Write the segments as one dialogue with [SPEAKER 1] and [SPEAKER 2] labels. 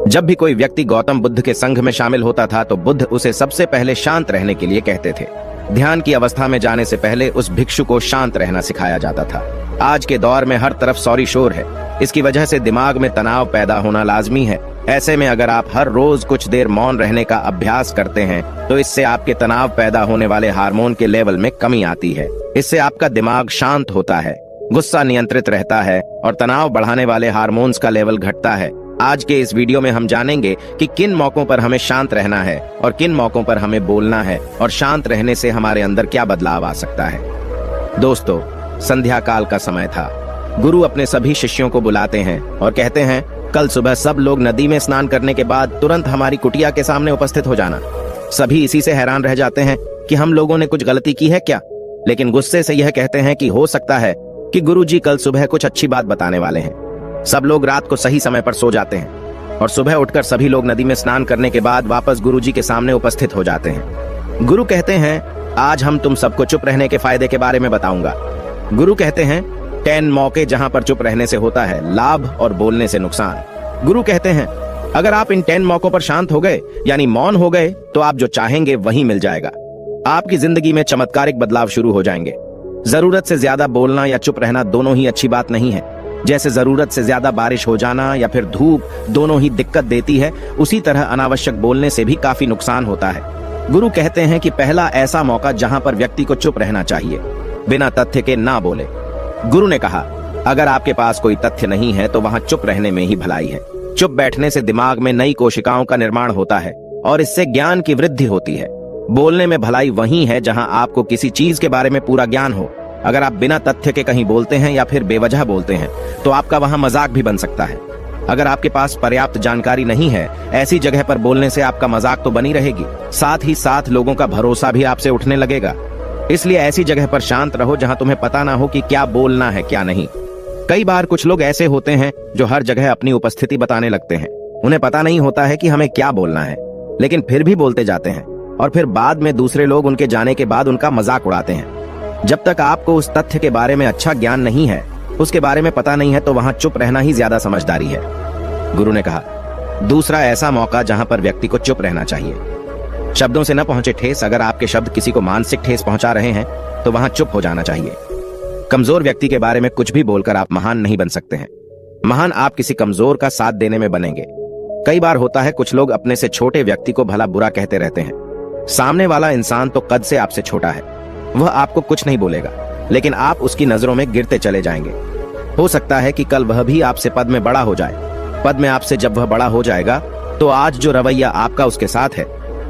[SPEAKER 1] जब भी कोई व्यक्ति गौतम बुद्ध के संघ में शामिल होता था तो बुद्ध उसे सबसे पहले शांत रहने के लिए कहते थे। ध्यान की अवस्था में जाने से पहले उस भिक्षु को शांत रहना सिखाया जाता था। आज के दौर में हर तरफ सॉरी शोर है। इसकी वजह से दिमाग में तनाव पैदा होना लाजमी है। ऐसे में अगर आप हर रोज कुछ देर मौन रहने का अभ्यास करते हैं तो इससे आपके तनाव पैदा होने वाले हार्मोन के लेवल में कमी आती है। इससे आपका दिमाग शांत होता है, गुस्सा नियंत्रित रहता है और तनाव बढ़ाने वाले हार्मोन्स का लेवल घटता है। आज के इस वीडियो में हम जानेंगे कि किन मौकों पर हमें शांत रहना है और किन मौकों पर हमें बोलना है और शांत रहने से हमारे अंदर क्या बदलाव आ सकता है। दोस्तों, संध्या काल का समय था। गुरु अपने सभी शिष्यों को बुलाते हैं और कहते हैं, कल सुबह सब लोग नदी में स्नान करने के बाद तुरंत हमारी कुटिया के सामने उपस्थित हो जाना। सभी इसी से हैरान रह जाते हैं कि हम लोगों ने कुछ गलती की है क्या, लेकिन गुस्से से यह कहते हैं कि हो सकता है कि गुरुजी कल सुबह कुछ अच्छी बात बताने वाले हैं। सब लोग रात को सही समय पर सो जाते हैं और सुबह उठकर सभी लोग नदी में स्नान करने के बाद वापस गुरुजी के सामने उपस्थित हो जाते हैं। गुरु कहते हैं, आज हम तुम सबको चुप रहने के फायदे के बारे में बताऊंगा। गुरु कहते हैं, 10 मौके जहां पर चुप रहने से होता है लाभ और बोलने से नुकसान। गुरु कहते हैं, अगर आप इन 10 मौकों पर शांत हो गए यानी मौन हो गए तो आप जो चाहेंगे वही मिल जाएगा। आपकी जिंदगी में चमत्कारिक बदलाव शुरू हो जाएंगे। जरूरत से ज्यादा बोलना या चुप रहना दोनों ही अच्छी बात नहीं है। जैसे जरूरत से ज्यादा बारिश हो जाना या फिर धूप दोनों ही दिक्कत देती है, उसी तरह अनावश्यक बोलने से भी काफी नुकसान होता है। गुरु कहते हैं कि पहला ऐसा मौका जहां पर व्यक्ति को चुप रहना चाहिए, बिना तथ्य के ना बोले। गुरु ने कहा, अगर आपके पास कोई तथ्य नहीं है तो वहां चुप रहने में ही भलाई है। चुप बैठने से दिमाग में नई कोशिकाओं का निर्माण होता है और इससे ज्ञान की वृद्धि होती है। बोलने में भलाई वही है जहां आपको किसी चीज के बारे में पूरा ज्ञान हो। अगर आप बिना तथ्य के कहीं बोलते हैं या फिर बेवजह बोलते हैं तो आपका वहां मजाक भी बन सकता है। अगर आपके पास पर्याप्त जानकारी नहीं है, ऐसी जगह पर बोलने से आपका मजाक तो बनी रहेगी, साथ ही साथ लोगों का भरोसा भी आपसे उठने लगेगा। इसलिए ऐसी जगह पर शांत रहो जहां तुम्हें पता ना हो कि क्या बोलना है क्या नहीं। कई बार कुछ लोग ऐसे होते हैं जो हर जगह अपनी उपस्थिति बताने लगते हैं। उन्हें पता नहीं होता है कि हमें क्या बोलना है, लेकिन फिर भी बोलते जाते हैं और फिर बाद में दूसरे लोग उनके जाने के बाद उनका मजाक उड़ाते हैं। जब तक आपको उस तथ्य के बारे में अच्छा ज्ञान नहीं है, उसके बारे में पता नहीं है, तो वहां चुप रहना ही ज्यादा समझदारी है। गुरु ने कहा, दूसरा ऐसा मौका जहां पर व्यक्ति को चुप रहना चाहिए। शब्दों से न पहुंचे ठेस। अगर आपके शब्द किसी को मानसिक ठेस पहुंचा रहे हैं तो वहां चुप हो जाना चाहिए। कमजोर व्यक्ति के बारे में कुछ भी बोलकर आप महान नहीं बन सकते हैं। महान आप किसी कमजोर का साथ देने में बनेंगे। कई बार होता है कुछ लोग अपने से छोटे व्यक्ति को भला बुरा कहते रहते हैं। सामने वाला इंसान तो कद से आपसे छोटा है, वह आपको कुछ नहीं बोलेगा, लेकिन आप उसकी नजरों में गिरते चले जाएंगे। हो सकता है कि कल वह भी आपसे पद में बड़ा हो जाए। पद में आपसे जब वह बड़ा हो जाएगा तो आज जो रवैया आपका उसके साथ है,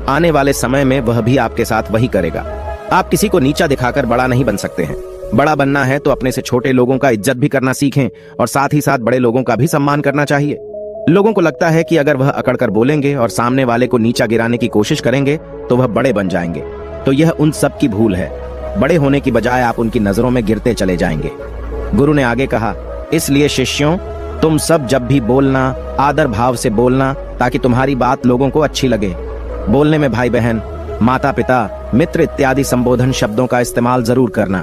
[SPEAKER 1] आने वाले समय में वह भी आपके साथ वही करेगा। आप किसी को नीचा दिखाकर बड़ा नहीं बन सकते हैं। बड़ा बनना है तो अपने से छोटे लोगों का इज्जत भी करना सीखें और साथ ही साथ बड़े लोगों का भी सम्मान करना चाहिए। लोगों को लगता है कि अगर वह अकड़कर बोलेंगे और सामने वाले को नीचा गिराने की कोशिश करेंगे तो वह बड़े बन जाएंगे, तो यह उन सब की भूल है। बड़े होने की बजाय आप उनकी नजरों में गिरते चले जाएंगे। गुरु ने आगे कहा, इसलिए शिष्यों, तुम सब जब भी बोलना आदर भाव से बोलना ताकि तुम्हारी बात लोगों को अच्छी लगे। बोलने में भाई बहन, माता पिता, मित्र इत्यादि संबोधन शब्दों का इस्तेमाल जरूर करना।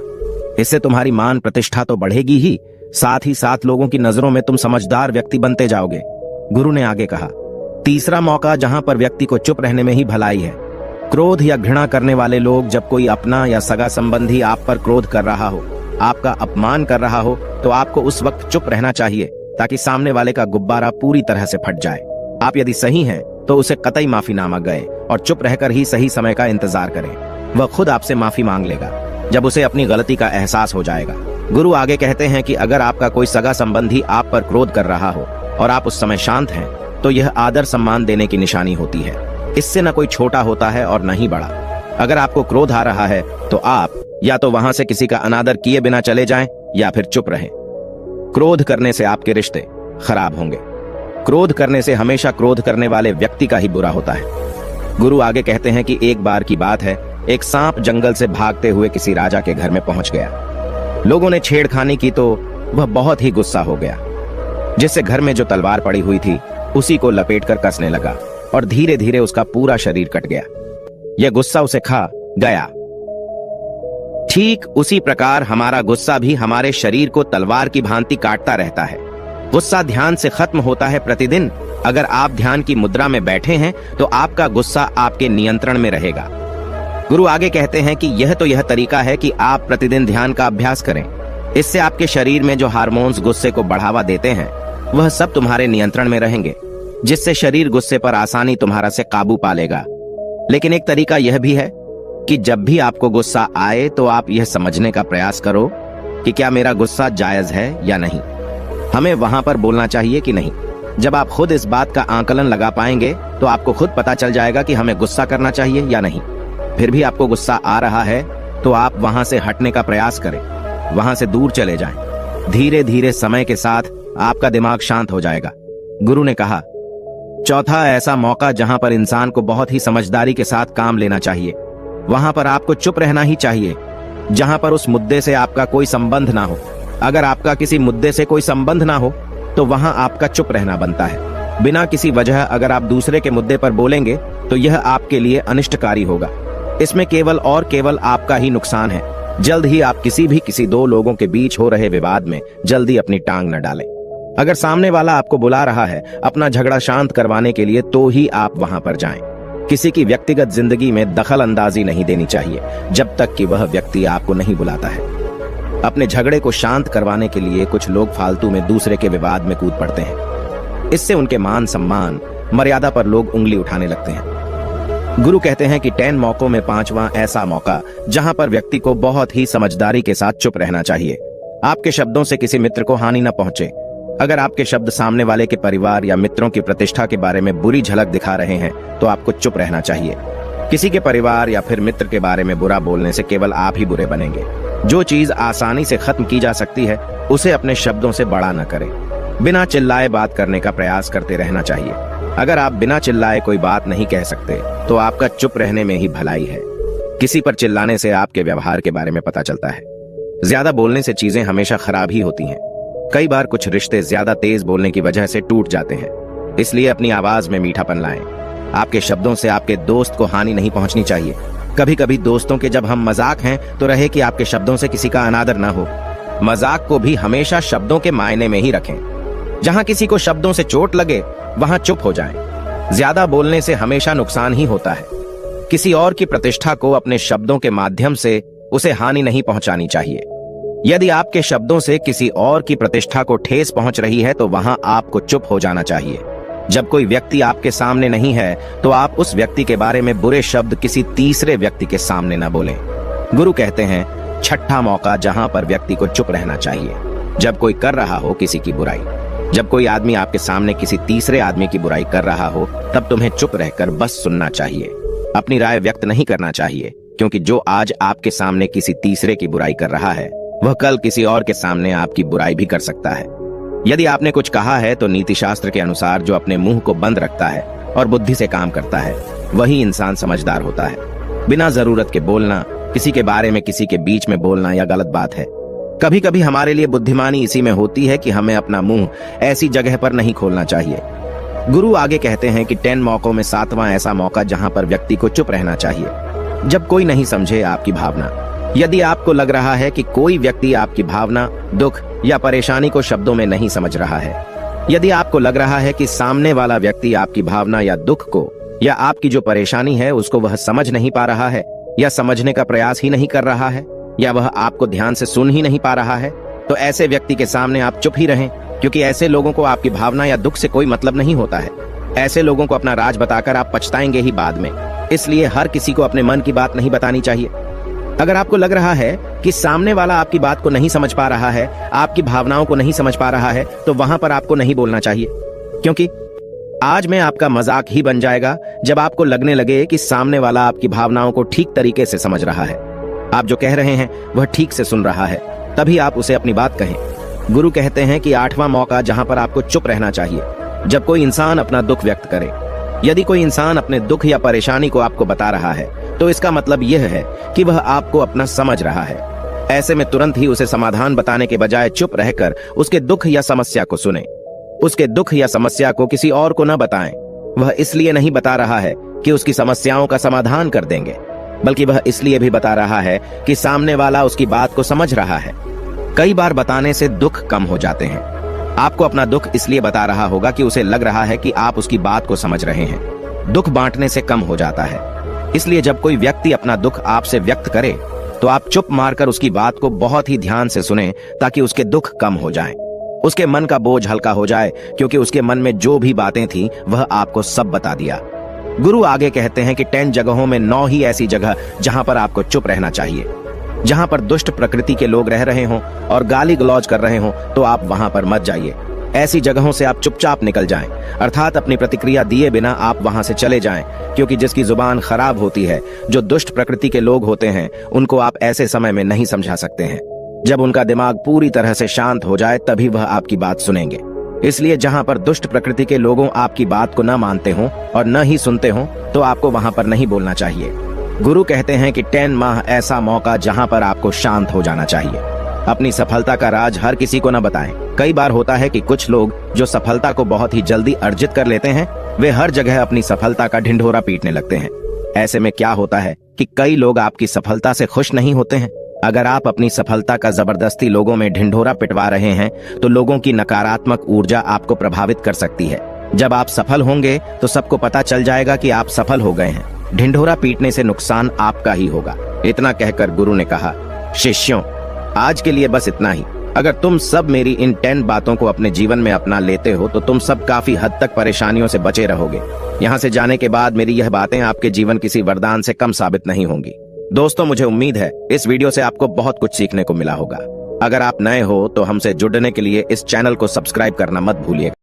[SPEAKER 1] इससे तुम्हारी मान प्रतिष्ठा तो बढ़ेगी ही, साथ ही साथ लोगों की नजरों में तुम समझदार व्यक्ति बनते जाओगे। गुरु ने आगे कहा, तीसरा मौका जहां पर व्यक्ति को चुप रहने में ही भलाई है। क्रोध या घृणा करने वाले लोग, जब कोई अपना या सगा संबंधी आप पर क्रोध कर रहा हो, आपका अपमान कर रहा हो, तो आपको उस वक्त चुप रहना चाहिए ताकि सामने वाले का गुब्बारा पूरी तरह से फट जाए। आप यदि सही हैं तो उसे कतई माफीनामा गए और चुप रहकर ही सही समय का इंतजार करें। वह खुद आपसे माफी मांग लेगा जब उसे अपनी गलती का एहसास हो जाएगा। गुरु आगे कहते हैं कि अगर आपका कोई सगा संबंधी आप पर क्रोध कर रहा हो और आप उस समय शांत हैं, तो यह आदर सम्मान देने की निशानी होती है। इससे न कोई छोटा होता है और न ही बड़ा। अगर आपको क्रोध आ रहा है तो आप या तो वहां से किसी का अनादर किए बिना चले जाएं या फिर चुप रहें। क्रोध करने से आपके रिश्ते खराब होंगे। क्रोध करने से हमेशा क्रोध करने वाले व्यक्ति का ही बुरा होता है। गुरु आगे कहते हैं कि एक बार की बात है, एक सांप जंगल से भागते हुए किसी राजा के घर में पहुंच गया। लोगों ने छेड़खानी की तो वह बहुत ही गुस्सा हो गया, जिससे घर में जो तलवार पड़ी हुई थी उसी को लपेटकर कसने लगा और धीरे धीरे उसका पूरा शरीर कट गया। यह गुस्सा उसे खा गया। ठीक उसी प्रकार हमारा गुस्सा भी हमारे शरीर को तलवार की भांति काटता रहता है। गुस्सा ध्यान से खत्म होता है प्रतिदिन। अगर आप ध्यान की मुद्रा में बैठे हैं तो आपका गुस्सा आपके नियंत्रण में रहेगा। गुरु आगे कहते हैं कि यह तरीका है कि आप प्रतिदिन ध्यान का अभ्यास करें। इससे आपके शरीर में जो हार्मोन्स गुस्से को बढ़ावा देते हैं वह सब तुम्हारे नियंत्रण में रहेंगे, जिससे शरीर गुस्से पर आसानी तुम्हारा से काबू पा लेगा। लेकिन एक तरीका यह भी है कि जब भी आपको गुस्सा आए तो आप यह समझने का प्रयास करो कि क्या मेरा गुस्सा जायज है या नहीं। हमें वहां पर बोलना चाहिए कि नहीं। जब आप खुद इस बात का आकलन लगा पाएंगे तो आपको खुद पता चल जाएगा कि हमें गुस्सा करना चाहिए या नहीं। फिर भी आपको गुस्सा आ रहा है तो आप वहां से हटने का प्रयास करें, वहां से दूर चले जाएं। धीरे धीरे समय के साथ आपका दिमाग शांत हो जाएगा। गुरु ने कहा, चौथा ऐसा मौका जहां पर इंसान को बहुत ही समझदारी के साथ काम लेना चाहिए। वहां पर आपको चुप रहना ही चाहिए जहां पर उस मुद्दे से आपका कोई संबंध ना हो। अगर आपका किसी मुद्दे से कोई संबंध ना हो तो वहां आपका चुप रहना बनता है। बिना किसी वजह अगर आप दूसरे के मुद्दे पर बोलेंगे तो यह आपके लिए अनिष्टकारी होगा। इसमें केवल और केवल आपका ही नुकसान है। जल्द ही आप किसी दो लोगों के बीच हो रहे विवाद में जल्दी अपनी टांग न डालें। अगर सामने वाला आपको बुला रहा है अपना झगड़ा शांत करवाने के लिए तो ही आप वहां पर जाएं। किसी की व्यक्तिगत जिंदगी में दखल अंदाजी नहीं देनी चाहिए जब तक कि वह व्यक्ति आपको नहीं बुलाता है। अपने झगड़े को शांत करवाने के लिए कुछ लोग फालतू में दूसरे के विवाद में कूद पड़ते हैं। इससे उनके मान सम्मान मर्यादा पर लोग उंगली उठाने लगते हैं। गुरु कहते हैं कि 10 मौकों में 5वां ऐसा मौका जहां पर व्यक्ति को बहुत ही समझदारी के साथ चुप रहना चाहिए। आपके शब्दों से किसी मित्र को हानि न पहुंचे। अगर आपके शब्द सामने वाले के परिवार या मित्रों की प्रतिष्ठा के बारे में बुरी झलक दिखा रहे हैं तो आपको चुप रहना चाहिए। किसी के परिवार या फिर मित्र के बारे में बुरा बोलने से केवल आप ही बुरे बनेंगे। जो चीज आसानी से खत्म की जा सकती है उसे अपने शब्दों से बड़ा न करें। बिना चिल्लाए बात करने का प्रयास करते रहना चाहिए। अगर आप बिना चिल्लाए कोई बात नहीं कह सकते तो आपका चुप रहने में ही भलाई है। किसी पर चिल्लाने से आपके व्यवहार के बारे में पता चलता है। ज्यादा बोलने से चीजें हमेशा खराब ही होती हैं। कई बार कुछ रिश्ते ज्यादा तेज बोलने की वजह से टूट जाते हैं। इसलिए अपनी आवाज में मीठापन लाएं। आपके शब्दों से आपके दोस्त को हानि नहीं पहुंचनी चाहिए। कभी कभी दोस्तों के जब हम मजाक हैं तो रहे कि आपके शब्दों से किसी का अनादर ना हो। मजाक को भी हमेशा शब्दों के मायने में ही रखें। जहां किसी को शब्दों से चोट लगे वहां चुप हो जाएं। ज्यादा बोलने से हमेशा नुकसान ही होता है। किसी और की प्रतिष्ठा को अपने शब्दों के माध्यम से उसे हानि नहीं पहुंचानी चाहिए। यदि आपके शब्दों से किसी और की प्रतिष्ठा को ठेस पहुंच रही है तो वहां आपको चुप हो जाना चाहिए। जब कोई व्यक्ति आपके सामने नहीं है तो आप उस व्यक्ति के बारे में बुरे शब्द किसी तीसरे व्यक्ति के सामने न बोलें। गुरु कहते हैं, छठा मौका जहां पर व्यक्ति को चुप रहना चाहिए जब कोई कर रहा हो किसी की बुराई। जब कोई आदमी आपके सामने किसी तीसरे आदमी की बुराई कर रहा हो तब तुम्हें चुप रहकर बस सुनना चाहिए। अपनी राय व्यक्त नहीं करना चाहिए, क्योंकि जो आज आपके सामने किसी तीसरे की बुराई कर रहा है वह कल किसी और के सामने आपकी बुराई भी कर सकता है। यदि आपने कुछ कहा है तो नीति शास्त्र के अनुसार जो अपने मुंह को बंद रखता है और बुद्धि से काम करता है वही इंसान समझदार होता है। बिना जरूरत के बोलना, किसी के बारे में किसी के बीच में बोलना यह गलत बात है। कभी कभी हमारे लिए बुद्धिमानी इसी में होती है कि हमें अपना मुंह ऐसी जगह पर नहीं खोलना चाहिए। गुरु आगे कहते हैं कि 10 मौकों में 7वां ऐसा मौका जहां पर व्यक्ति को चुप रहना चाहिए जब कोई नहीं समझे आपकी भावना। यदि आपको लग रहा है कि कोई व्यक्ति आपकी भावना, दुख या परेशानी को शब्दों में नहीं समझ रहा है, यदि आपको लग रहा है कि सामने वाला व्यक्ति आपकी भावना या दुख को या आपकी जो परेशानी है उसको वह समझ नहीं पा रहा है या समझने का प्रयास ही नहीं कर रहा है या वह आपको ध्यान से सुन ही नहीं पा रहा है, तो ऐसे व्यक्ति के सामने आप चुप ही रहें, क्योंकि ऐसे लोगों को आपकी भावना या दुख से कोई मतलब नहीं होता है। ऐसे लोगों को अपना राज बताकर आप पछताएंगे ही बाद में। इसलिए हर किसी को अपने मन की बात नहीं बतानी चाहिए। अगर आपको लग रहा है कि सामने वाला आपकी बात को नहीं समझ पा रहा है, आपकी भावनाओं को नहीं समझ पा रहा है, तो वहां पर आपको नहीं बोलना चाहिए, क्योंकि आज में आपका मजाक ही बन जाएगा जब आपको लगने लगे कि सामने वाला आपकी भावनाओं को ठीक तरीके से समझ रहा है, आप जो कह रहे हैं वह ठीक से सुन रहा है, तभी आप उसे अपनी बात कहें। गुरु कहते हैं कि 8वां मौका जहां पर आपको चुप रहना चाहिए जब कोई इंसान अपना दुख व्यक्त करे। यदि कोई इंसान अपने दुख या परेशानी को आपको बता रहा है तो इसका मतलब यह है कि वह आपको अपना समझ रहा है। ऐसे में तुरंत ही उसे समाधान बताने के बजाय चुप रहकर उसके दुख या समस्या को सुने। उसके दुख या समस्या को किसी और को न बताएं। वह इसलिए नहीं बता रहा है कि उसकी समस्याओं का समाधान कर देंगे, बल्कि वह इसलिए भी बता रहा है कि सामने वाला उसकी बात को समझ रहा है। कई बार बताने से दुख कम हो जाते हैं। आपको अपना दुख इसलिए बता रहा होगा कि उसे लग रहा है कि आप उसकी बात को समझ रहे हैं। दुख बांटने से कम हो जाता है। इसलिए जब कोई व्यक्ति अपना दुख आपसे व्यक्त करे तो आप चुप मारकर उसकी बात को बहुत ही ध्यान से सुने ताकि उसके दुख कम हो जाएं। उसके मन का बोझ हल्का हो जाए, क्योंकि उसके मन में जो भी बातें थी वह आपको सब बता दिया। गुरु आगे कहते हैं कि 10 जगहों में 9 ही ऐसी जगह जहां पर आपको चुप रहना चाहिए। जहां पर दुष्ट प्रकृति के लोग रह रहे हों और गाली गलौज कर रहे हों तो आप वहां पर मत जाइए। ऐसी जगहों से आप चुपचाप निकल जाएं, अर्थात अपनी प्रतिक्रिया दिए बिना आप वहां से चले जाएं, क्योंकि जिसकी जुबान खराब होती है, जो दुष्ट प्रकृति के लोग होते हैं, उनको आप ऐसे समय में नहीं समझा सकते हैं। जब उनका दिमाग पूरी तरह से शांत हो जाए तभी वह आपकी बात सुनेंगे। इसलिए जहां पर दुष्ट प्रकृति के लोगों आपकी बात को न मानते हों और न ही सुनते हों तो आपको वहां पर नहीं बोलना चाहिए। गुरु कहते हैं कि 10 माह ऐसा मौका जहां पर आपको शांत हो जाना चाहिए। अपनी सफलता का राज हर किसी को न बताएं। कई बार होता है कि कुछ लोग जो सफलता को बहुत ही जल्दी अर्जित कर लेते हैं, वे हर जगह अपनी सफलता का ढिंढोरा पीटने लगते हैं। ऐसे में क्या होता है कि कई लोग आपकी सफलता से खुश नहीं होते हैं। अगर आप अपनी सफलता का जबरदस्ती लोगों में ढिंढोरा पिटवा रहे हैं तो लोगों की नकारात्मक ऊर्जा आपको प्रभावित कर सकती है। जब आप सफल होंगे तो सबको पता चल जाएगा कि आप सफल हो गए हैं। ढिंढोरा पीटने से नुकसान आपका ही होगा। इतना कहकर गुरु ने कहा, शिष्यों, आज के लिए बस इतना ही। अगर तुम सब मेरी इन 10 बातों को अपने जीवन में अपना लेते हो तो तुम सब काफी हद तक परेशानियों से बचे रहोगे। यहाँ से जाने के बाद मेरी यह बातें आपके जीवन किसी वरदान से कम साबित नहीं होंगी। दोस्तों, मुझे उम्मीद है इस वीडियो से आपको बहुत कुछ सीखने को मिला होगा। अगर आप नए हो तो हमसे जुड़ने के लिए इस चैनल को सब्सक्राइब करना मत भूलिएगा।